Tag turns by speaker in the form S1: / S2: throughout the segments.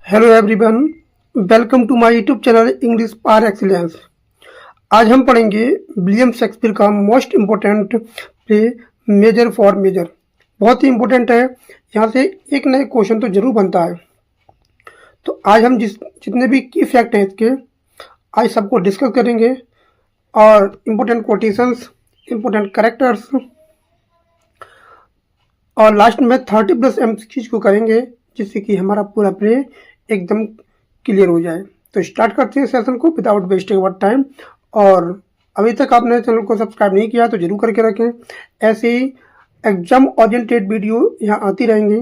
S1: Hello everyone, welcome to my YouTube channel English par excellence. आज हम पढ़ेंगे William Shakespeare का most important play Measure for Measure. बहुत ही इम्पोर्टेंट है, यहाँ से एक नए क्वेश्चन तो जरूर बनता है। तो आज हम जितने भी की फैक्ट हैं इसके आज सबको डिस्कस करेंगे और इम्पोर्टेंट कोटेशंस, इम्पोर्टेंट करेक्टर्स और लास्ट में 30+ एमसीक्यूज को करेंगे, जिससे कि हमारा पूरा प्ले एकदम क्लियर हो जाए। तो स्टार्ट करते हैं सेशन को विदाउट वेस्टिंग अवर टाइम। और अभी तक आपने चैनल को सब्सक्राइब नहीं किया तो जरूर करके रखें। ऐसे ही एग्जाम ओरिएंटेड वीडियो यहाँ आती रहेंगी,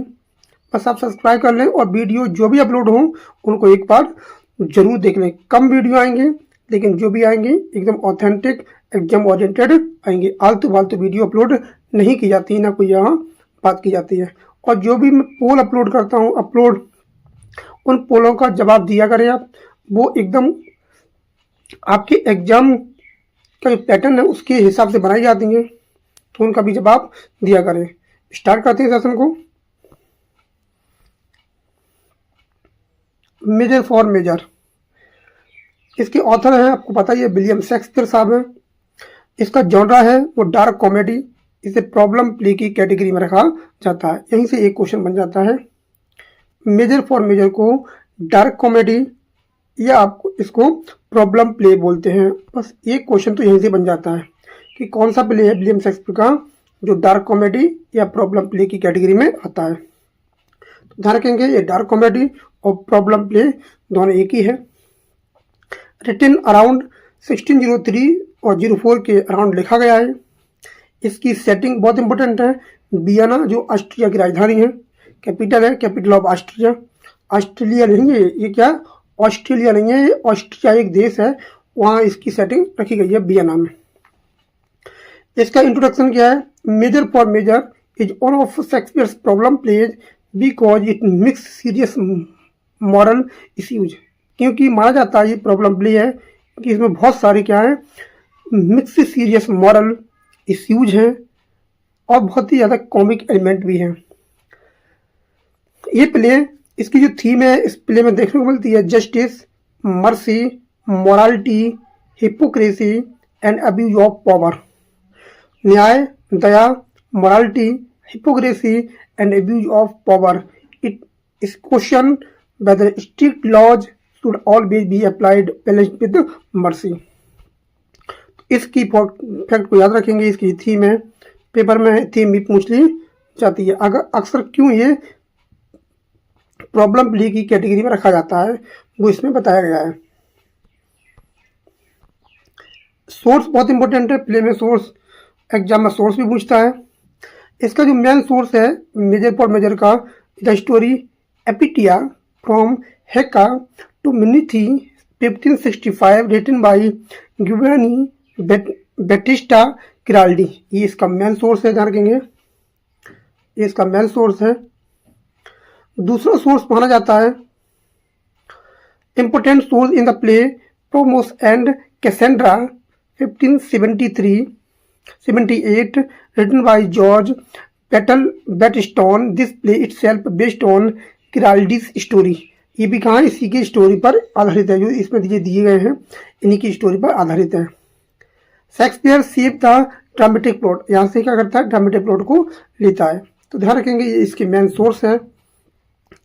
S1: बस आप सब्सक्राइब कर लें और वीडियो जो भी अपलोड हों उनको एक बार जरूर देख लें। कम वीडियो आएंगे लेकिन जो भी आएंगे एकदम ऑथेंटिक एग्जाम ओरिएंटेड आएंगे। आलतू फालतू वीडियो अपलोड नहीं की जाती, ना कोई यहाँ बात की जाती है। और जो भी मैं पोल अपलोड करता हूँ उन पोलों का जवाब दिया करें आप, वो एकदम आपके एग्जाम का जो पैटर्न है उसके हिसाब से बनाई जाती हैं, तो उनका भी जवाब दिया करें। स्टार्ट करते हैं सेशन को। मेजर फॉर मेजर, इसके ऑथर हैं आपको पता ही है, विलियम शेक्सपियर साहब हैं। इसका जॉनरा है वो डार्क कॉमेडी। इसे प्रॉब्लम प्ले की कैटेगरी में रखा जाता है। यहीं से एक क्वेश्चन बन जाता है। मेजर फॉर मेजर को डार्क कॉमेडी या आपको इसको प्रॉब्लम प्ले बोलते हैं। बस एक क्वेश्चन तो यहीं से बन जाता है कि कौन सा प्ले है विलियम शेक्सपियर का जो डार्क कॉमेडी या प्रॉब्लम प्ले की कैटेगरी में आता है। तो ध्यान रखेंगे, ये डार्क कॉमेडी और प्रॉब्लम प्ले दोनों एक ही है। रिटन अराउंड 1603 और 04 के अराउंड लिखा गया है। इसकी सेटिंग बहुत इंपॉर्टेंट है। वियना जो ऑस्ट्रिया की राजधानी है, कैपिटल है, कैपिटल ऑफ ऑस्ट्रिया। ऑस्ट्रेलिया नहीं है ये, क्या ऑस्ट्रेलिया नहीं है, ये ऑस्ट्रिया एक देश है, वहाँ इसकी सेटिंग रखी गई है वियना में। इसका इंट्रोडक्शन क्या है? Measure for Measure is one of Shakespeare's problem plays because it mix serious moral issues. क्योंकि माना जाता है ये प्रॉब्लम प्ले है कि इसमें बहुत सारे क्या है, मिक्स सीरियस मॉरल इश्यूज हैं और बहुत ही ज़्यादा कॉमिक एलिमेंट भी हैं। ये प्ले, इसकी जो थीम है इस प्ले में देखने को मिलती है justice, mercy, morality, hypocrisy and abuse of power. न्याय, दया, morality, hypocrisy and abuse of power. It is question whether strict laws should always be applied balanced with mercy. इसकी फैक्ट को याद रखेंगे। इसकी थीम है, पेपर में थीम भी पूछ ली जाती है। अगर अक्सर क्यों ये प्रॉब्लम प्ले की कैटेगरी में रखा जाता है वो इसमें बताया गया है। सोर्स बहुत इंपॉर्टेंट है प्ले में। सोर्स एग्जाम में सोर्स भी पूछता है। इसका जो मेन सोर्स है मेजर फॉर मेजर का, द स्टोरी एपिटिया फ्रॉम हेका टू मिनिथी 1565 रिटन बाय गियोवानी बैटिस्टा गिराल्डी। ये इसका मेन सोर्स है, ध्यान रखेंगे, ये इसका मेन सोर्स है। दूसरा सोर्स माना जाता है important source in the play Promos and Cassandra 1578 written by George Whetstone. This play itself based on Giraldi's story. ये भी कहाँ, इसी की स्टोरी पर आधारित है। जो इसमें दिए गए हैं इन्हीं की स्टोरी पर आधारित है। Shakespeare shape the dramatic plot, यहाँ से क्या करता है, ड्रामेटिक प्लॉट को लेता है। तो ध्यान रखेंगे ये इसके मेन सोर्स है,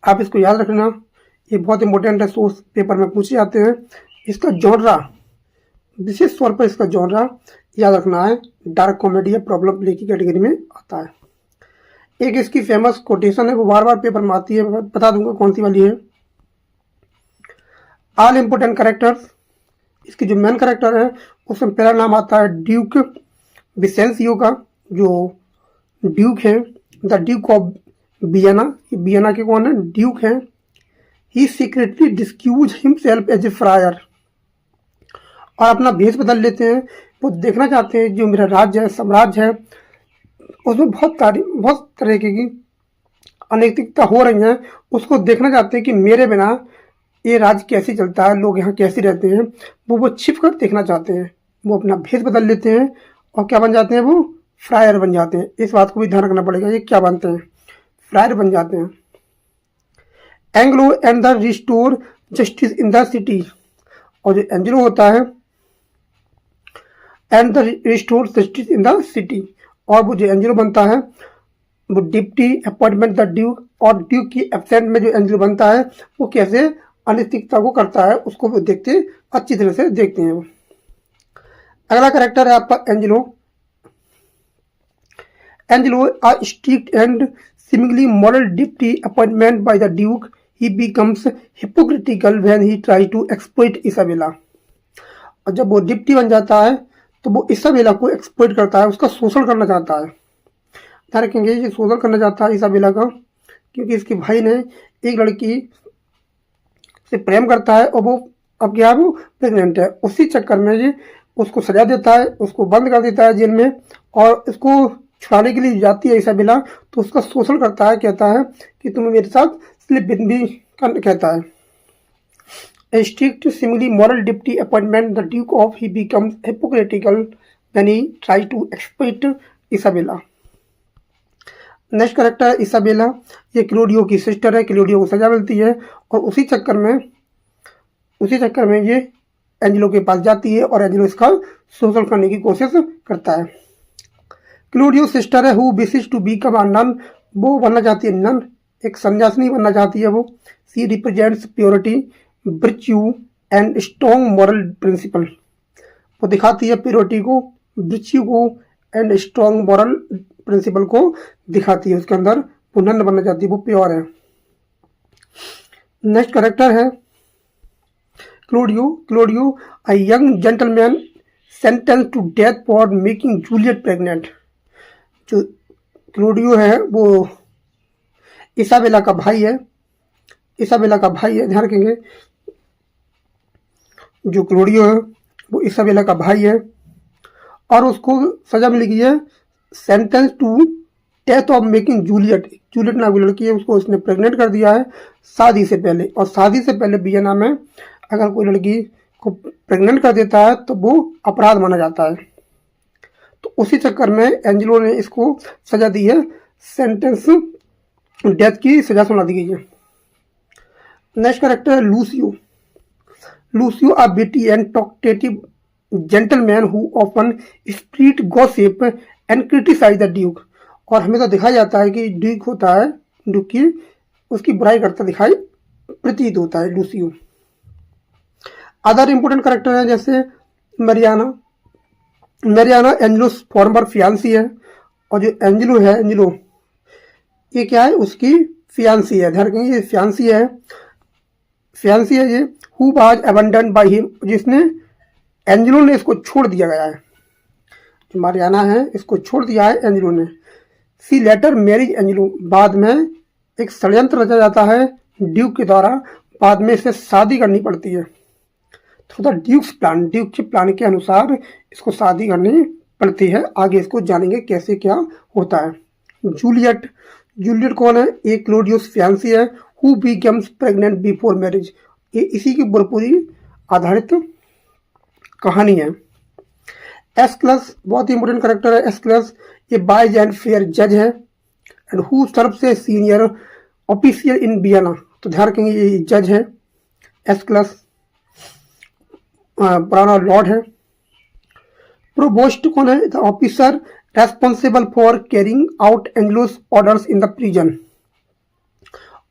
S1: आप इसको याद रखना, ये बहुत इंपॉर्टेंट है। सोर्स पेपर में पूछे जाते हैं। इसका जॉनरा, विशेष तौर पर इसका जॉनरा याद रखना है, डार्क कॉमेडी या प्रॉब्लम प्ले की कैटेगरी में आता है। एक इसकी फेमस कोटेशन है, वो बार बार पेपर में आती है, मैं बता दूंगा कौन सी वाली है। ऑल इम्पोर्टेंट कैरेक्टर्स, इसकी जो मेन कैरेक्टर है उसमें पहला नाम आता है ड्यूक विसेंसियो का। जो ड्यूक है, the duke of Vienna. Vienna के कौन है, ड्यूक है। He secretly disguises himself as a friar, और अपना भेष बदल लेते हैं। वो देखना चाहते हैं जो मेरा राज्य है, साम्राज्य है, उसमें बहुत तरह की अनैतिकता हो रही है, उसको देखना चाहते हैं कि मेरे बिना ये राज्य कैसे चलता है, लोग यहाँ कैसे रहते हैं, वो छिप कर देखना चाहते हैं। वो अपना भेष बदल लेते हैं और क्या बन जाते हैं, वो फ्रायर बन जाते हैं। इस बात को भी ध्यान रखना पड़ेगा, ये क्या बनते हैं, फ्रायर बन जाते हैं। Anglo and the restore justice in the city. और जो एंग्लो होता है and the restore justice in the city, और वो जो एंग्लो बनता है वो डिप्टी अपॉइंटमेंट द ड्यूक, और ड्यूक की एब्सेंट में जो एंग्लो बनता है वो कैसे अनिश्चितता को करता है उसको वो देखते अच्छी तरह से देखते हैं। अगला कैरेक्टर है आपका Angelo. Angelo a strict and seemingly moral deputy appointment by the duke, he becomes hypocritical when he tries to exploit Isabella। और जब वो डिप्टी बन जाता है तो वो इसाबेला को एक्सप्लॉइट करता है, उसका शोषण करना चाहता है। ध्यान रखेंगे ये शोषण करना चाहता है इसाबेला का, क्योंकि इसके भाई ने एक लड़की से प्रेम करता है और वो अब क्या है वो प्रेग्नेंट है। उसी चक्कर में ये उसको सजा देता है, उसको बंद कर देता है जेल में, और उसको छुड़ाने के लिए जाती है इसाबेला तो उसका शोषण करता है, कहता है कि तुम्हें मेरे साथ स्लिप इन भी कहता है। A strict seemingly moral deputy appointment, the Duke of he becomes hypocritical when he tries to exploit Isabella। Next character है इसाबेला। ये क्लोडियो की सिस्टर है, क्लोडियो को सजा मिलती है और उसी चक्कर में ये एंजेलो के पास जाती है और एंजेलो इसका शोषण करने की कोशिश करता है। क्लोडियो सिस्टर है who wishes to become a nun, वो बनना चाहती है नन, एक संन्यासिनी बनना चाहती है वो। She represents purity, virtue and strong moral principle, वो दिखाती है प्योरिटी को, वर्च्यू को एंड स्ट्रॉन्ग मॉरल प्रिंसिपल को दिखाती है। उसके अंदर वो नन बनना चाहती है, वो प्योर है। नेक्स्ट कैरेक्टर है Claudio a young gentleman sentence to death for making Juliet pregnant. जो क्लोडियो है वो इसाबेला का भाई है, ध्यान रखेंगे। जो क्लोडियो है वो इसाबेला का भाई है और उसको सजा मिल गई है sentence to death of making Juliet नाम की लड़की है, उसको उसने प्रेग्नेंट कर दिया है शादी से पहले। और शादी से पहले वियना में अगर कोई लड़की को प्रेग्नेंट कर देता है तो वो अपराध माना जाता है। तो उसी चक्कर में एंजेलो ने इसको सजा दी है, सेंटेंस डेथ की सजा सुना दी गई है। नेक्स्ट कैरेक्टर है Lucio a witty and talkative gentleman who often street gossip and criticise the duke. और हमें तो दिखाया जाता है कि ड्यूक होता है, ड्यूक की उसकी बुराई करता दिखाई प्रतीत होता है लूसियो। अदर इंपोर्टेंट कैरेक्टर हैं जैसे मैरियाना एंजेलो फॉर्मर फियांसी है, और जो एंजेलो ये क्या है उसकी फियांसी है। ध्यान रखेंगे ये फियांसी है ये, हु वाज अबंडन्ड बाय हिम, जिसने एंजेलो ने इसको छोड़ दिया गया है। जो मारियाना है इसको छोड़ दिया है एंजेलो ने। सी लेटर मैरिज एंजेलो, बाद में एक षड्यंत्र रचा जाता है ड्यूक के द्वारा, बाद में इसे शादी करनी पड़ती है। थ्रू द ड्यूक के प्लान के अनुसार इसको शादी करनी पड़ती है। आगे इसको जानेंगे कैसे क्या होता है। जूलियट कौन है? एक क्लोडियोस फियांसी है, who becomes pregnant before marriage. ये इसी की पूरी आधारित कहानी है। एस्क्लस बहुत ही इंपोर्टेंट कैरेक्टर है। एस्क्लस ये वाइज एंड फेयर जज है and who serves a senior official in Vienna. तो ध्यान रखेंगे ये जज है एस्क्लस, पुराना लॉर्ड है। प्रोवोस्ट कौन है? The officer responsible for carrying out Angelo's orders in the prison.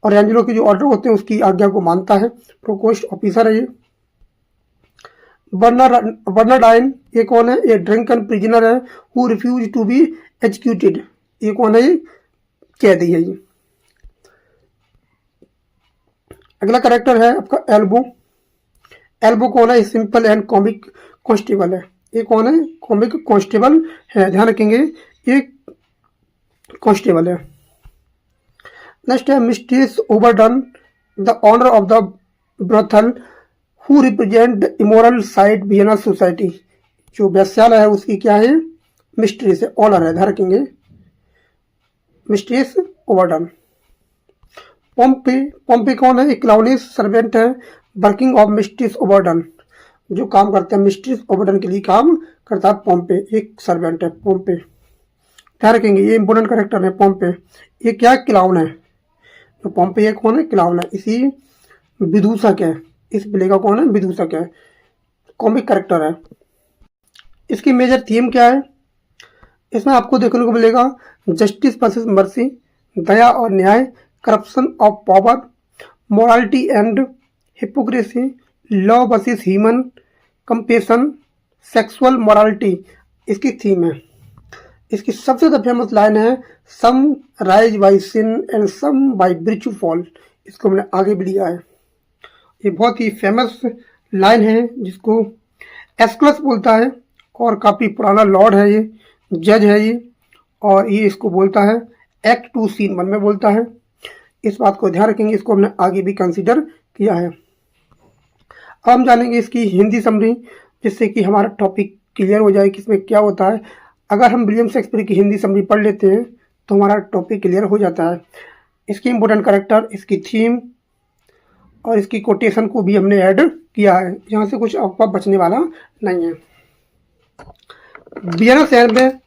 S1: और एंजेलो के जो ऑर्डर होते हैं उसकी आज्ञा को मानता है। प्रोवोस्ट ऑफिसर है ये। बर्नार्डाइन ये कौन है? ये ड्रंकन प्रिजनर है who refuse to be executed. ये कौन है? ये कैदी है ये। अगला कैरेक्टर है आपका एल्बो कौन है? सिंपल एंड कॉमिक कॉन्स्टेबल है। ये कौन है? कॉमिक कॉन्स्टेबल है। ध्यान रखेंगे ये कॉन्स्टेबल है। नेक्स्ट है Mistress Overdone, the owner of the brothel who represent the immoral side Vienna society. जो वेश्यालय है उसकी क्या है? मिस्ट्रेस है, ऑनर है। ध्यान रखेंगे मिस्ट्रेस ओवरडन। पोम्पे कौन है? एक क्लाउनिस सर्वेंट है वर्किंग ऑफ मिस्ट्रेस ओवरडन। जो काम करते हैं मिस्ट्रेस ओवरडन के लिए काम करता है पोम्पे, एक सर्वेंट है पोम्पे। ध्यान रखेंगे ये इंपोर्टेंट कैरेक्टर है पोम्पे। ये क्या क्लाउन है तो पोम्पेई कौन है? क्लाउन है। इसी विदूषक है, इस प्ले का कौन है? विदूषक है, कॉमिक कैरेक्टर है। इसकी मेजर थीम क्या है? इसमें आपको देखने को मिलेगा जस्टिस वर्सेस मर्सी, दया और न्याय, corruption of power, morality and hypocrisy, law versus human compassion, sexual morality इसकी थीम है। इसकी सबसे ज़्यादा फेमस लाइन है some rise by sin and some by virtue fall. इसको मैंने आगे भी लिया है। ये बहुत ही फेमस लाइन है जिसको एस्कुलस बोलता है और काफ़ी पुराना लॉर्ड है, ये जज है ये, और ये इसको बोलता है एक्ट 2 सीन 1 में बोलता है। इस बात को ध्यान रखेंगे, इसको हमने आगे भी कंसीडर किया है। अब हम जानेंगे इसकी हिंदी समरी, जिससे कि हमारा टॉपिक क्लियर हो जाए कि इसमें क्या होता है। अगर हम विलियम शेक्सपियर की हिंदी समरी पढ़ लेते हैं तो हमारा टॉपिक क्लियर हो जाता है। इसकी इम्पोर्टेंट कैरेक्टर, इसकी थीम और इसकी कोटेशन को भी हमने ऐड किया है। यहाँ से कुछ आपका बचने वाला नहीं है। वियना शहर में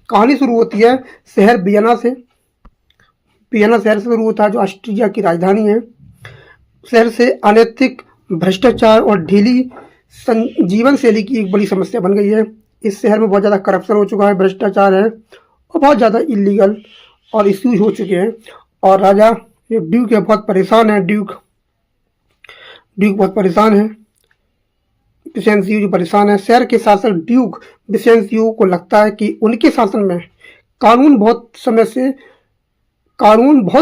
S1: कहानी शुरू होती है शहर वियना से। वियना शहर से शुरू होता है जो ऑस्ट्रिया की राजधानी है। शहर से अनैतिक भ्रष्टाचार और ढीली जीवन शैली की एक बड़ी समस्या बन गई है। इस शहर में बहुत ज़्यादा करप्शन हो चुका है, भ्रष्टाचार है और बहुत ज़्यादा इलीगल और इश्यूज हो चुके हैं। और राजा जो ड्यूक है बहुत परेशान है। ड्यूक बहुत परेशान है। विसेंसियो जो परेशान है। शहर के शासक ड्यूक विसेंसियो को लगता है कि उनके शासन में कानून बहुत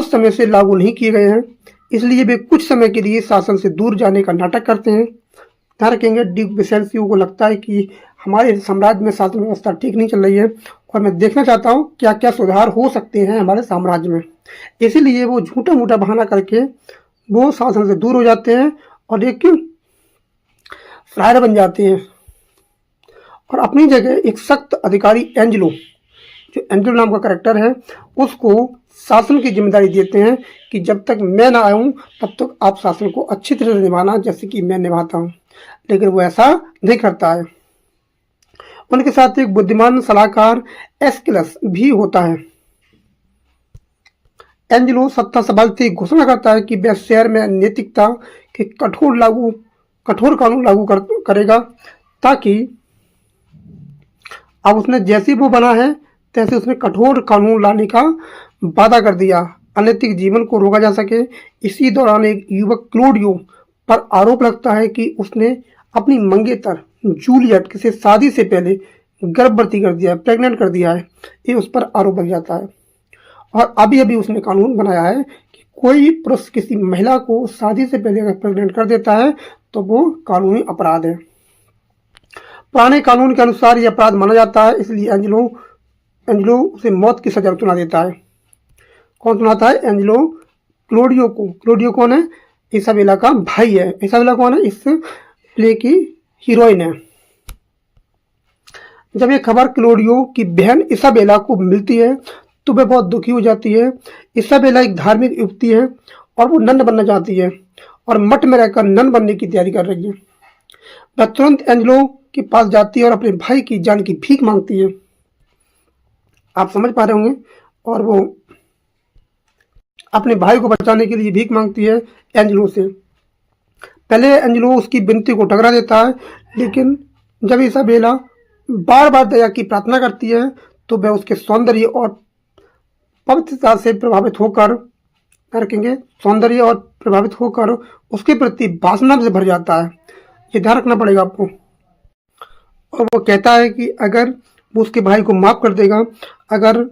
S1: समय से लागू नहीं किए गए हैं, इसलिए वे कुछ समय के लिए शासन से दूर जाने का नाटक करते हैं। ध्यान रखेंगे, ड्यूक विसेंसियो को लगता है कि हमारे साम्राज्य में शासन व्यवस्था ठीक नहीं चल रही है और मैं देखना चाहता हूँ क्या क्या सुधार हो सकते हैं हमारे साम्राज्य में। इसीलिए वो झूठा मूठा बहाना करके वो शासन से दूर हो जाते हैं और एक फ्रायर बन जाते हैं और अपनी जगह एक सख्त अधिकारी एंजेलो, जो एंजेलो नाम का कैरेक्टर है, उसको शासन की जिम्मेदारी देते हैं कि जब तक मैं ना आऊँ तब तक आप शासन को अच्छी तरह से निभाना, जैसे कि मैं निभाता हूँ। लेकिन वो ऐसा नहीं करता है। उनके साथ एक बुद्धिमान सलाहकार एस्कुलस भी होता है। एंजेलो सत्ता संभालते ही घोषणा करता है कि वह शहर में नैतिकता के कठोर कानून लागू करेगा, ताकि अब उसने जैसे वो बना है तैसे उसने कठोर कानून लाने का वादा कर दिया, अनैतिक जीवन को रोका जा सके। इसी दौरान एक युवक क्लोडियो पर आरोप लगता है कि उसने अपनी मंगेतर जूलियट से शादी से पहले गर्भवती कर दिया है, प्रेग्नेंट कर दिया है। ये उस पर आरोप लग जाता है और अभी उसने कानून बनाया है कि कोई पुरुष किसी महिला को शादी से पहले अगर प्रेग्नेंट कर देता है तो वो कानूनी अपराध है। पुराने कानून के अनुसार ये अपराध माना जाता है, इसलिए एंजेलो उसे मौत की सजा सुना देता है। कौन सुनाता है? एंजेलो क्लोडियो को। क्लोडियो कौन है? इसाबेला का भाई है। इसाबेला कौन है? इस प्ले की हीरोइन है। जब ये खबर क्लोडियो की बहन इसाबेला को मिलती है तो वह बहुत दुखी हो जाती है। इसाबेला एक धार्मिक युवती है और वो नन बनना चाहती है और मठ में रहकर नन बनने की तैयारी कर रही है। वह तुरंत एंजेलो के पास जाती है और अपने भाई की जान की भीख मांगती है। आप समझ पा रहे होंगे। और वो अपने भाई को बचाने के लिए भीख मांगती है एंजेलो से। पहले एंजेलो उसकी विनती को ठुकरा देता है, लेकिन जब इसाबेला बार बार दया की प्रार्थना करती है तो वह उसके सौंदर्य और पवित्रता से प्रभावित होकर उसके प्रति वासना से भर जाता है। ये ध्यान रखना पड़ेगा आपको। और वो कहता है कि अगर वो उसके भाई को माफ कर देगा, अगर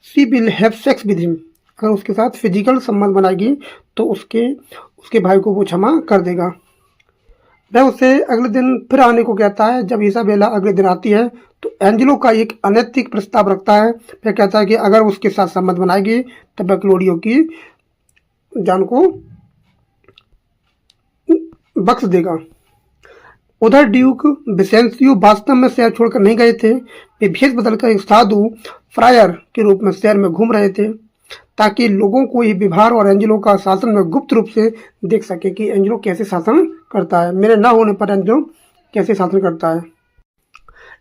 S1: she will have sex with him, अगर उसके साथ फिजिकल संबंध बनाएगी तो उसके भाई को वो क्षमा कर देगा। वह उसे अगले दिन फिर आने को कहता है। जब इसाबेला अगले दिन आती है तो एंजेलो का एक अनैतिक प्रस्ताव रखता है। वह कहता है कि अगर उसके साथ संबंध बनाएगी तब वह क्लोडियो की जान को बख्श देगा। उधर ड्यूक विसेंसियो वास्तव में शहर छोड़कर नहीं गए थे। वे भेष बदलकर एक साधु फ्रायर के रूप में शहर में घूम रहे थे, ताकि लोगों को ये व्यवहार और एंजेलो का शासन में गुप्त रूप से देख सके कि एंजेलो कैसे शासन करता है, मेरे ना होने पर एंजेलो कैसे शासन करता है।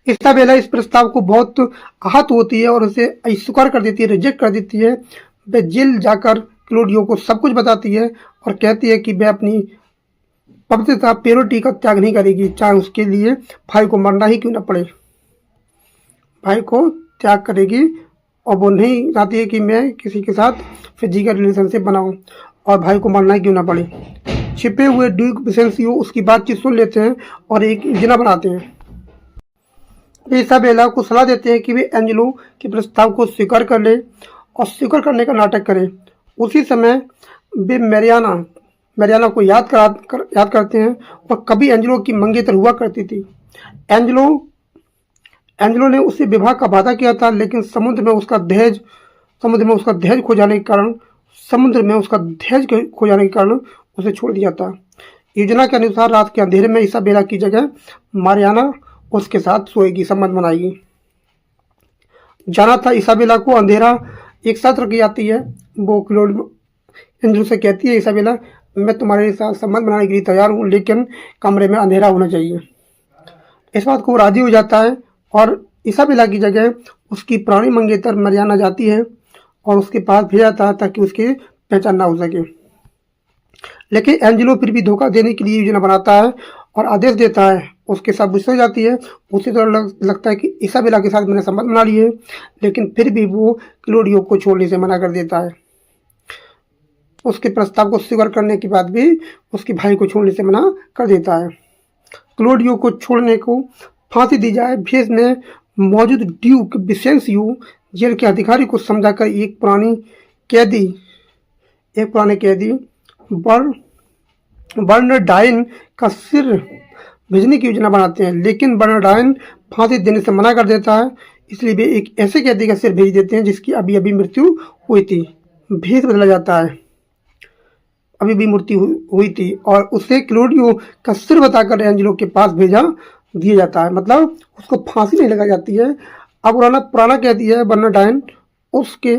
S1: इसाबेला इस प्रस्ताव को बहुत आहत होती है और उसे अस्वीकार कर देती है, रिजेक्ट कर देती है। वह जेल जाकर क्लोडियो को सब कुछ बताती है और कहती है कि वह अपनी पवित्रता प्योरिटी का त्याग नहीं करेगी, चाहे उसके लिए भाई को मरना ही क्यों न पड़े। भाई को त्याग करेगी और वो नहीं चाहती है कि मैं किसी के साथ फिजिकल रिलेशनशिप बनाऊं और भाई को मरना ही क्यों ना पड़े। छिपे हुए ड्यूक विसेंसियो उसकी बातचीत सुन लेते हैं और एक योजना बनाते हैं। वे इसाबेला को सलाह देते हैं कि वे एंजेलो के प्रस्ताव को स्वीकार कर ले और स्वीकार करने का नाटक करें। उसी समय वे मैरियाना को याद करते हैं और कभी एंजेलो की मंगेतर हुआ करती थी। एंजेलो ने उससे विवाह का वादा किया था, लेकिन समुद्र में उसका दहेज खो जाने के कारण उसे छोड़ दिया था। योजना के अनुसार रात के अंधेरे में इसाबेला की जगह मारियाना उसके साथ सोएगी, संबंध बनाएगी। जाना था इसाबेला को अंधेरा एक साथ रखी जाती है। वो एंजेलो से कहती है, इसाबेला मैं तुम्हारे साथ संबंध बनाने के लिए तैयार हूँ, लेकिन कमरे में अंधेरा होना चाहिए। इस बात को राजी हो जाता है और इसाबेला की जगह उसकी पुरानी मंगेतर मरियाना जाती है और उसके पास भेजा जाता है ताकि उसकी पहचान ना हो सके। लेकिन एंजेलो फिर भी धोखा देने के लिए योजना बनाता है और आदेश देता है। उसके साथ गुस्सा हो जाती है। उसी तरह लगता है कि इसाबेला के साथ मैंने संबंध बना लिए, लेकिन फिर भी वो क्लोडियो को छोड़ने से मना कर देता है। उसके प्रस्ताव को स्वीकार करने के बाद भी उसके भाई को छोड़ने से मना कर देता है। क्लोडियो को छोड़ने को फांसी दी जाए। भेस में मौजूद ड्यूक विसेंसियो जेल के अधिकारी को समझाकर एक पुराने कैदी बर्नडाइन का सिर भेजने की योजना बनाते हैं, लेकिन बर्नडाइन फांसी देने से मना कर देता है। इसलिए वे एक ऐसे कैदी का सिर भेज देते हैं जिसकी अभी अभी मृत्यु हुई थी। भेस बदला जाता है, अभी भी मृत्यु हुई थी और उसे क्लोडियो का सिर बताकर एंजेलो के पास भेजा दिया जाता है। मतलब उसको फांसी नहीं लगाई जाती है। अब पुराना कैदी है बर्नडाइन, उसके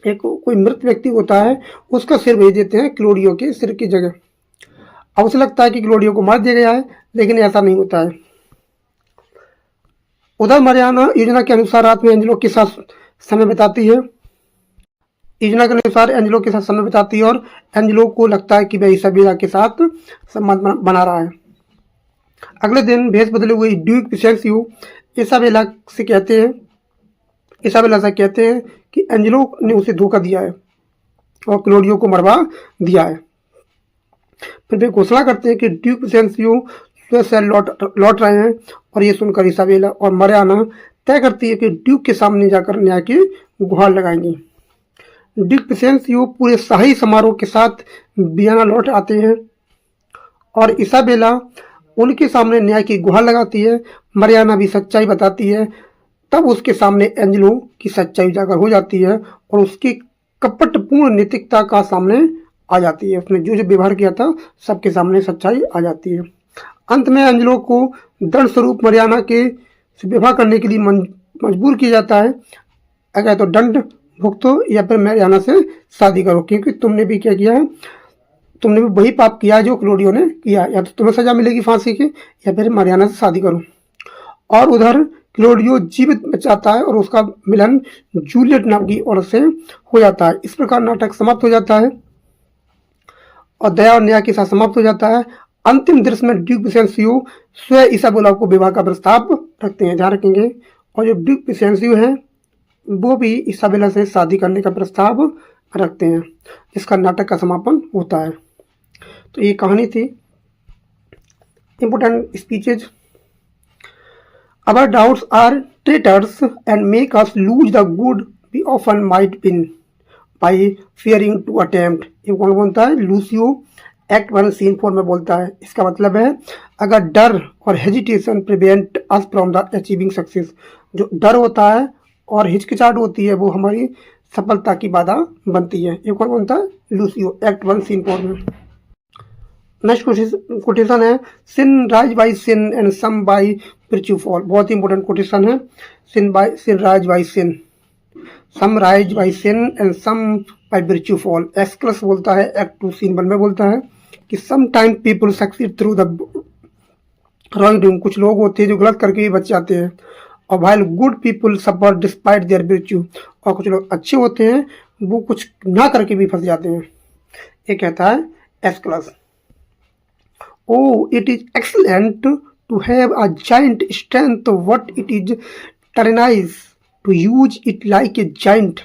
S1: एक कोई मृत व्यक्ति होता है, उसका सिर भेज देते हैं क्लोडियो के सिर की जगह। अब उसे लगता है कि क्लोडियो को मार दिया गया है, लेकिन ऐसा नहीं होता है। उधर मरियाना योजना के अनुसार रात में एंजेलो के साथ समय बिताती है। और एंजेलो को लगता है कि वह इसाबेला के साथ संबंध बना रहा है। अगले दिन भेस बदले हुए ड्यूक विसेंसियो इसाबेला से कहते हैं कि एंजेलो ने उसे धोखा दिया है और क्लोडियो को मरवा दिया है। फिर वे घोषणा करते हैं कि ड्यूक विसेंसियो स्वयं से लौट रहे हैं और ये सुनकर इसाबेला और मरियाना तय करती है कि ड्यूक के सामने जाकर न्याय की गुहार लगाएंगी। ड्यूक विसेंसियो पूरे शाही समारोह के साथ वियना लौट आते हैं और इसाबेला उनके सामने न्याय की गुहार लगाती है। मरियाना भी सच्चाई बताती है। तब उसके सामने एंजेलो की सच्चाई उजागर हो जाती है और उसकी कपटपूर्ण नैतिकता का सामने आ जाती है। उसने जो व्यवहार किया था सबके सामने सच्चाई आ जाती है। अंत में एंजेलो को दंड स्वरूप मरियाना के विवाह करने के लिए मजबूर किया जाता है। अगर तो दंड भुगतो या फिर मरियाना से शादी करो, क्योंकि तुमने भी क्या किया है, तुमने भी वही पाप किया जो क्लोडियो ने किया। या तो तुम्हें सजा मिलेगी फांसी की या फिर मरियाना से शादी करो। और उधर क्लोडियो जीवित बच जाता है और उसका मिलन जूलियट नाम की औरत से हो जाता है। इस प्रकार नाटक समाप्त हो जाता है और दया और न्याय के साथ समाप्त हो जाता है। अंतिम दृश्य में ड्यूक विसेंसियो स्वयं इसाबेला को विवाह का प्रस्ताव रखते हैं, ध्यान रखेंगे। और जो ड्यूक विसेंसियो है वो भी इसाबेला से शादी करने का प्रस्ताव रखते हैं, जिसका नाटक का समापन होता है। तो ये कहानी थी। Important speeches. Our doubts are traitors and make us lose the good we often might win by fearing to attempt। ये कौन बोलता है? लूसियो एक्ट 1 सीन 4 में बोलता है। इसका मतलब है अगर डर और hesitation prevent us from the achieving success, जो डर होता है और हिचकिचाहट होती है वो हमारी सफलता की बाधा बनती है। ये कौन बोलता है? लूसियो एक्ट 1 सीन 4 में। नेक्स्ट कोटेशन है sin rise by sin and some by virtue fall। बहुत ही इंपॉर्टेंट कोटेशन है। sin rise by sin, some rise by sin and some by virtue fall। एक्सक्लस बोलता है एक्ट 2 सीन 1 में बोलता है कि sometime people succeed through the wrongdoing। कुछ लोग होते हैं जो गलत करके भी बच जाते हैं। और while good people suffer despite their virtue। और कुछ लोग अच्छे होते हैं वो कुछ ना करके भी फंस जाते हैं। ये कहता है Escalus, O it is excellent to have a giant strength what it is tyrannous to use it like a giant.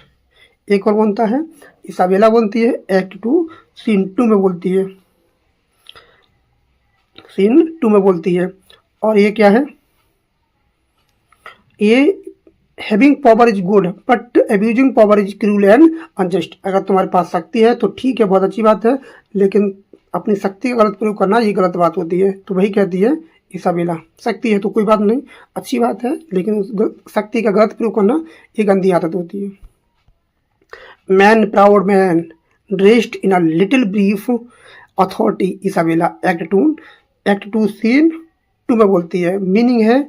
S1: एक और बोलता है, इसाबेला बोलती है एक्ट 2 सीन 2 में बोलती है, सीन 2 में बोलती है। और ये क्या है, ये having power is good but abusing power is cruel and unjust. अगर तुम्हारे पास शक्ति है तो ठीक है, बहुत अच्छी बात है, लेकिन अपनी शक्ति का गलत प्रयोग करना ये गलत बात होती है। तो वही कहती है इसाबेला, शक्ति है तो कोई बात नहीं, अच्छी बात है, लेकिन उस शक्ति का गलत प्रयोग करना ये गंदी आदत होती है। Man proud man dressed in a little brief authority, Isabella act two scene 2 में बोलती है। मीनिंग है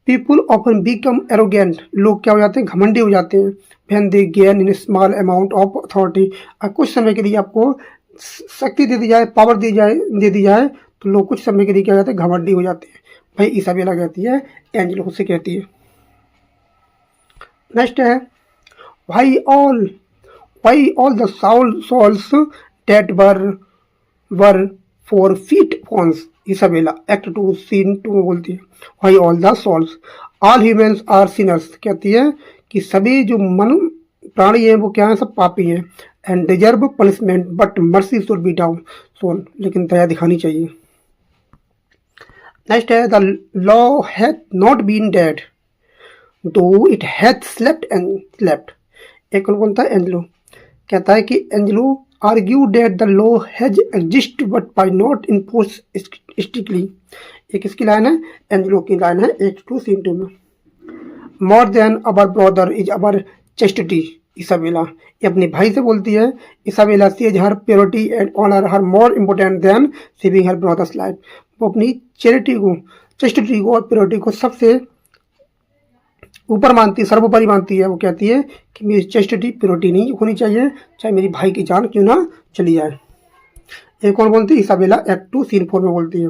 S1: पीपुल ऑफन बिकम एरोगेंट, लोग क्या हो जाते हैं, घमंडी हो जाते हैं। When they gain in small amount of authority, कुछ समय के लिए आपको शक्ति दे दी जाए, पावर दे दी जाए तो लोग कुछ समय के लिए क्या हो जाते हैं, घमंडी हो जाते हैं। भाई इसाबेला कहती है, एंजेलो से कहती है। नेक्स्ट है why all the souls that were for feet once, Isabella act 2 scene 2 में बोलती है। Why all the souls, all humans are sinners, कहती है कि सभी जो मनु प्राणी हैं वो क्या है, सब पापी हैं। And deserve punishment but mercy should be down shown, लेकिन दया दिखानी चाहिए। नेक्स्ट है the law hath not been dead though it hath slept and slept. एक कौन बोलता है, एंजेलो कहता है कि Angelo argue that the law has exist but by not impose strictly. एक इसकी लाइन है, एंजेलो की लाइन है एक्ट 2 सीन 2 में। More than our brother is our chastity, Isabella ये अपने भाई से बोलती है। Isabella sees her purity and honour her more important than saving her brother's life. वो अपनी चैरिटी को, चेस्टिटी को और प्योरिटी को सबसे ऊपर मानती है, सर्वोपरि मानती है। वो कहती है कि मेरी चेस्टिटी प्योरिटी नहीं होनी चाहिए, चाहे मेरी भाई की जान क्यों ना चली जाए। एक कौन बोलती है, इसाबेला एक्ट 2 सीन 4 में बोलती है।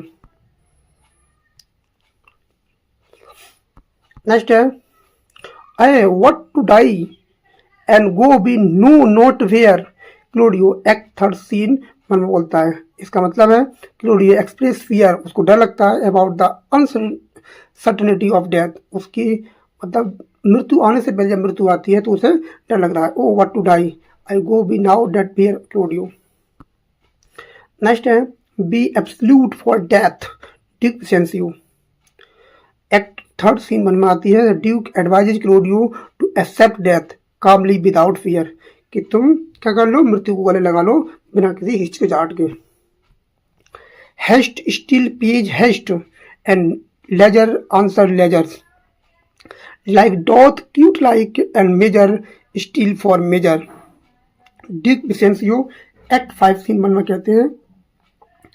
S1: नेक्स्ट है I what to die and go be know not where, Claudio act 3 scene 1 में बोलता है। इसका मतलब है क्लोडियो एक्सप्रेस फियर, उसको डर लगता है about the uncertainty of death, उसकी मतलब मृत्यु आने से पहले जब मृत्यु आती है तो उसे डर लग रहा है। O what to die I go be now that fear, Claudio. Next है be absolute for death, duke Vincentio act 3 scene 1 में आती है। Duke advises Claudio to accept death calmly without fear, कि तुम क्या कर लो, मृत्यु को गले लगा लो बिना किसी हिचकिचाहट के। Haste still pays haste and leisure answer leisures, like doth quit like and measure still for measure. Duke Vincentio act 5 scene 1 में कहते हैं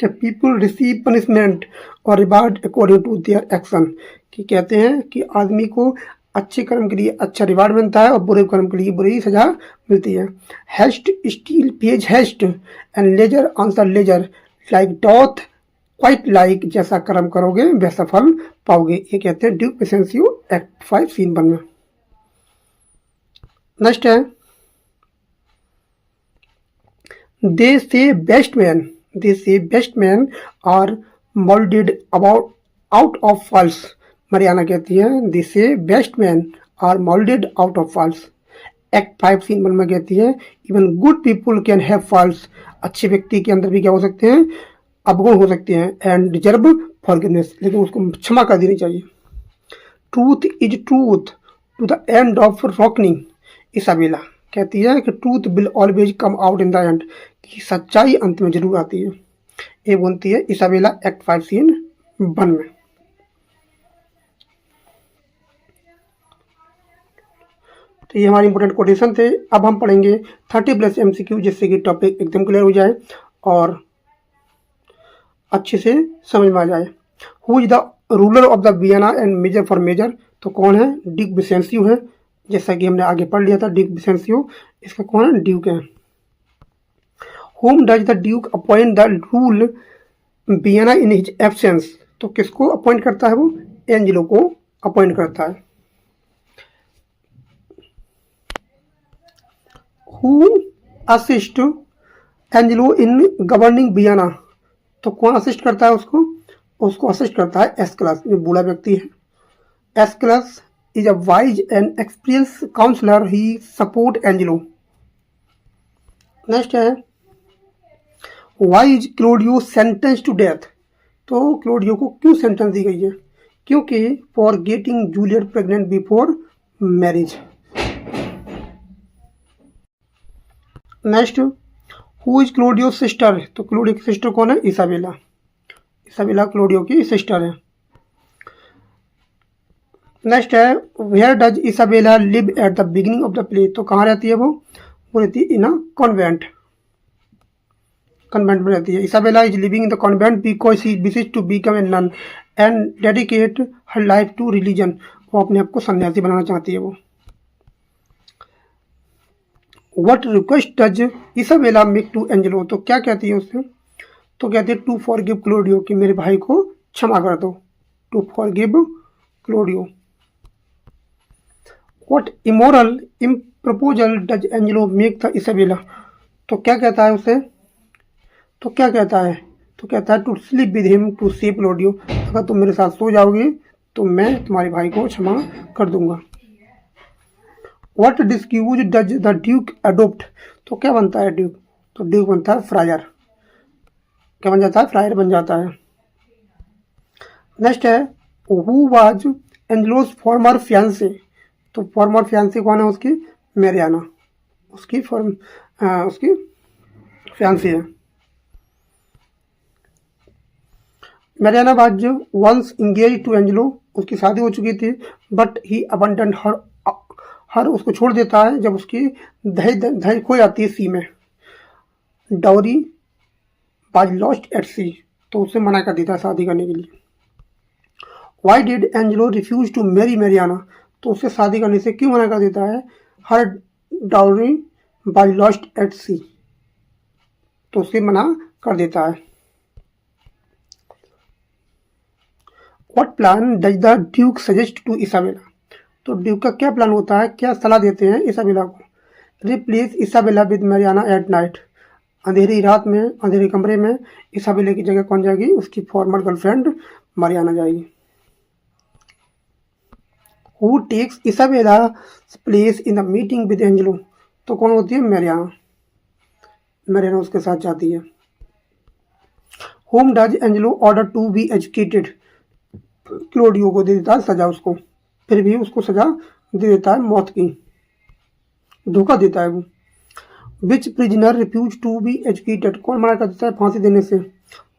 S1: कि पीपल रिसीव पनिशमेंट और reward according to their action, कि कहते हैं कि आदमी को अच्छे कर्म के लिए अच्छा रिवार्ड मिलता है और बुरे कर्म के लिए बुरी सजा मिलती है। Haste still pays haste and leisure answer leisure, like doth quit like, जैसा कर्म करोगे वैसा फल पाओगे। ये कहते हैं ड्यूक विसेंसियो एक्ट 5 सीन 1 में। नेक्स्ट है they say best man are moulded about out of faults, Mariana कहती है they say best man are moulded out of faults. Act 5 scene 1 में कहती है even good people can have faults, अच्छे व्यक्ति के अंदर भी क्या हो सकते हैं, अवगुण हो सकते हैं। एंड डिजर्व फॉरगिवनेस, लेकिन उसको क्षमा कर देनी चाहिए। Truth is truth to the end of reckoning, Isabella कहती है कि truth will always come out in the end, कि सच्चाई अंत में जरूर आती है। ये बोलती है इसाबेला एक्ट 5 सीन 1 में। तो ये हमारे इंपॉर्टेंट कोटेशन थे। अब हम पढ़ेंगे 30+ MCQ, जिससे कि टॉपिक एकदम क्लियर हो जाए और अच्छे से समझ में आ जाए। Who is the ruler of the Vienna and Measure for Measure, तो कौन है, ड्यूक विसेंसियो है, जैसा कि हमने आगे पढ़ लिया था ड्यूक विसेंसियो। इसका कौन है, ड्यूक है। Whom does the duke appoint the rule Vienna in his absence, तो किसको अपॉइंट करता है वो, एंजेलो को अपॉइंट करता है। Who assist Angelo in governing Vienna, तो कौन असिस्ट करता है उसको? उसको असिस्ट करता है एस्केलस, जो बूढ़ा व्यक्ति है। Escalus is a wise and experience counsellor, he support Angelo. Next है why is Claudio sentence to death, तो क्लोडियो को क्यों सेंटेंस दी गई है? क्योंकि for getting Juliet pregnant before marriage. Next who is Claudio sister, तो क्लोडियो की सिस्टर कौन है? इसाबेला। इसाबेला क्लोडियो की सिस्टर है। नेक्स्ट है where does Isabella live at the beginning of the play, तो कहाँ रहती है वो? रहती है इन अ कॉन्वेंट, कॉन्वेंट में रहती है। Isabella is living in the convent because she wishes to become a nun and dedicate her life to religion, वो अपने आप को सन्यासी बनाना चाहती है वो। What request does Isabella make to Angelo, तो क्या कहती है उससे? तो कहते हैं टू फॉरगिव क्लोडियो, कि मेरे भाई को क्षमा कर दो, टू फॉरगिव क्लोडियो। वट इमोरल इम proposal does Angelo make the Isabella, तो क्या कहता है उसे? तो क्या कहता है? तो कहता है to sleep with him to save Claudio, अगर तुम मेरे साथ सो जाओगे तो मैं तुम्हारे भाई को क्षमा कर दूंगा। What disguise does the duke adopt, तो क्या बनता है ड्यूक? तो ड्यूक बनता है फ्रायर, क्या बन जाता है? फ्रायर बन जाता है। नेक्स्ट है who was Angelo's former fiancee, तो फॉर्मर फियांसे कौन है उसकी? मैरियाना, उसकी उसकी फियांसे है। Mariana was once engage to Angelo, उसकी शादी हो चुकी थी, बट ही अबंडन हर उसको छोड़ देता है जब उसकी दहेज खो जाती है सी में। Dowry was lost at sea, तो उसे मना कर देता है शादी करने के लिए। Why did Angelo refuse to marry Mariana, तो उससे शादी करने से क्यों मना कर देता है? Her dowry was lost at sea, तो उसे मना कर देता है। What plan does the duke suggest to Isabella, तो ड्यूक का क्या प्लान होता है, क्या सलाह देते हैं इसाबेला को? Replace Isabella with Mariana at night, अंधेरी रात में अंधेरे कमरे में इसाबेला की जगह कौन जाएगी? उसकी फॉर्मर गर्लफ्रेंड मैरियाना जाएगी। Who takes Isabella place in the meeting with Angelo, तो कौन होती है? मैरियाना, मैरियाना उसके साथ जाती है। Whom does Angelo order to be executed, Claudio को दे देता है सजा उसको, फिर भी उसको सजा दे देता है मौत की, धोखा देता है वो। Which prisoner refuse to be executed, कौन मना कर देता है फांसी देने से?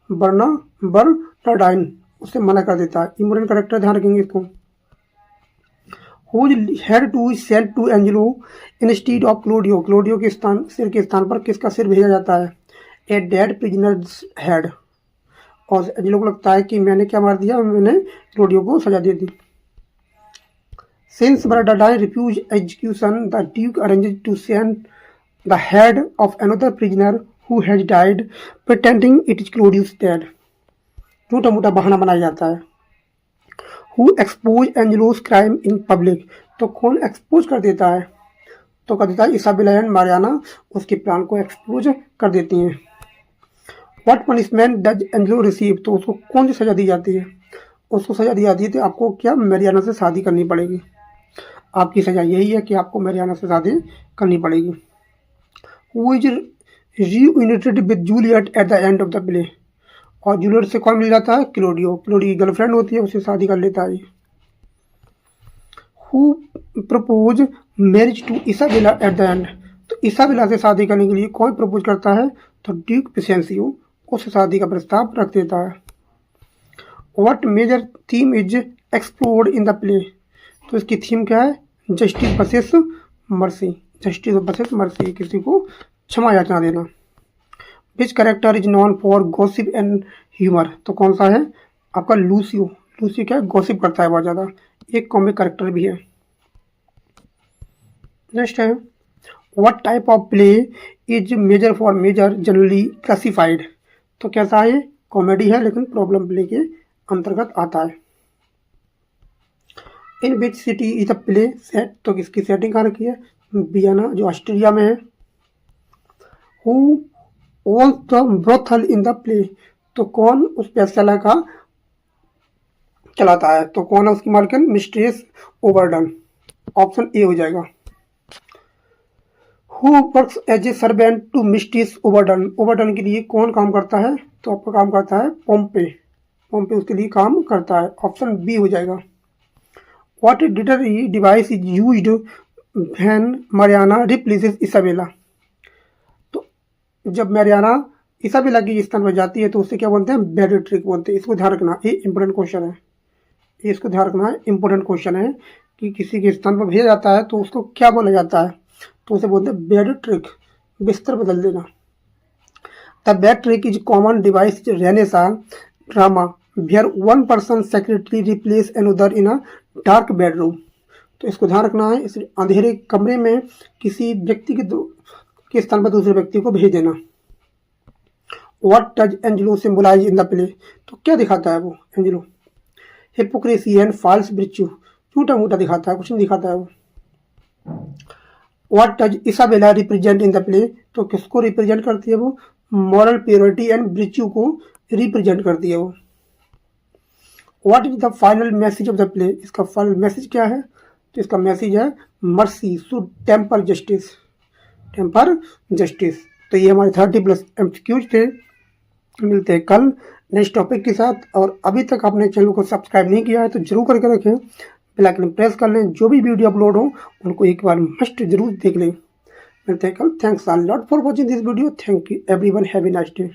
S1: बर्नार्डाइन उससे मना कर देता है। इम्पोर्टेंट कैरेक्टर ध्यान रखेंगे इसको। Whose head to sent to Angelo instead of Claudio, Claudio के सिर के स्थान पर किसका सिर भेजा जाता है? ए डेड प्रिजनर्स हेड, और एंजेलो को लगता है कि मैंने क्या मार दिया, मैंने क्लोडियो को सजा दे दी। Since Bernardine refused execution, the Duke arranged to send the head of another prisoner who has died, pretending it is Claudius dead. झूठा मूठा बहाना बनाया जाता है। Who exposed Angelo's crime in public, तो कौन एक्सपोज कर देता है? तो कर देता है इसाबेला एंड मारियाना, उसके प्लान को एक्सपोज कर देती हैं। What punishment does Angelo receive, तो उसको कौन सी सजा दी जाती है? उसको सजा दी जाती है तो आपको क्या मैरियाना से शादी करनी पड़ेगी। आपकी सजा यही है कि आपको मैरियाना से शादी करनी पड़ेगी। Who is reunited with Juliet at the end of the play, और जूलियट से कौन मिल जाता है? क्लोडियो, क्लोडियो की गर्लफ्रेंड होती है, उससे शादी कर लेता है। Who propose marriage to Isabella at the end, तो इसाबेला से शादी करने के लिए कौन प्रपोज करता है? तो ड्यूक पिसेंसियो उससे शादी का प्रस्ताव रख देता है। What major theme is explored in the play, तो इसकी थीम क्या है? Justice versus mercy, justice versus mercy, किसी को क्षमा याचना देना। विच character is non for gossip and humour, तो कौन सा है? आपका लूसियो, लूसियो क्या है? गॉसिप करता है बहुत ज़्यादा, एक कॉमिक कैरेक्टर भी है। नेक्स्ट है what type of play is Measure for Measure generally classified, तो कैसा है? कॉमेडी है लेकिन प्रॉब्लम प्ले के अंतर्गत आता है। In which city is a play set, तो किसकी सेटिंग कहाँ रखी है? वियना, जो ऑस्ट्रिया में है। Who owns the brothel in the play, तो कौन उस वेश्यालय का चलाता है, तो कौन है उसकी मालकिन, मिस्ट्रेस ओवरडन, ऑप्शन ए हो जाएगा। Who works as a servant to Mistress Overdone, Overdone के लिए कौन काम करता है, तो आपका काम करता है पोम्पे, पोम्पे उसके लिए काम करता है, ऑप्शन बी हो जाएगा। What literary device is used when Mariana replaces Isabella, तो जब मारियाना इसाबेला की स्थान पर जाती है तो उससे क्या बोलते हैं, बैड ट्रिक बोलते हैं। इसको ध्यान रखना, ये इंपॉर्टेंट क्वेश्चन है, इसको ध्यान रखना है, इंपॉर्टेंट क्वेश्चन है कि किसी के स्थान पर भेजा जाता है तो उसको क्या बोला जाता है, तो उसे बोलते हैं बैड ट्रिक, बिस्तर बदल देना। The bed trick is common device Renaissance drama where one person secretly replace another in a dark bedroom, तो इसको ध्यान रखना है, इस अंधेरे कमरे में किसी व्यक्ति के स्थान पर दूसरे व्यक्ति को भेज देना। What does Angelo symbolize in the play, तो क्या दिखाता है वो Angelo, hypocrisy and false virtue, झूठा मूठा दिखाता है, कुछ नहीं दिखाता है वो। What does Isabella represent in the play, तो किसको रिप्रेजेंट करती है वो, मॉरल प्योरिटी एंड वर्च्यू को रिप्रेजेंट करती है वो। What is the final message of the play, इसका फाइनल मैसेज क्या है, तो इसका मैसेज है mercy should temper justice, temper justice. तो ये हमारे 30+ MCQs थे। मिलते हैं कल नेक्स्ट टॉपिक के साथ, और अभी तक आपने चैनल को सब्सक्राइब नहीं किया है तो जरूर करके रखें, बेल आइकन प्रेस कर लें, जो भी वीडियो अपलोड हो उनको एक बार मस्ट जरूर देख लें। मिलते हैं कल, thanks a lot for watching this video, thank you everyone, have a nice day.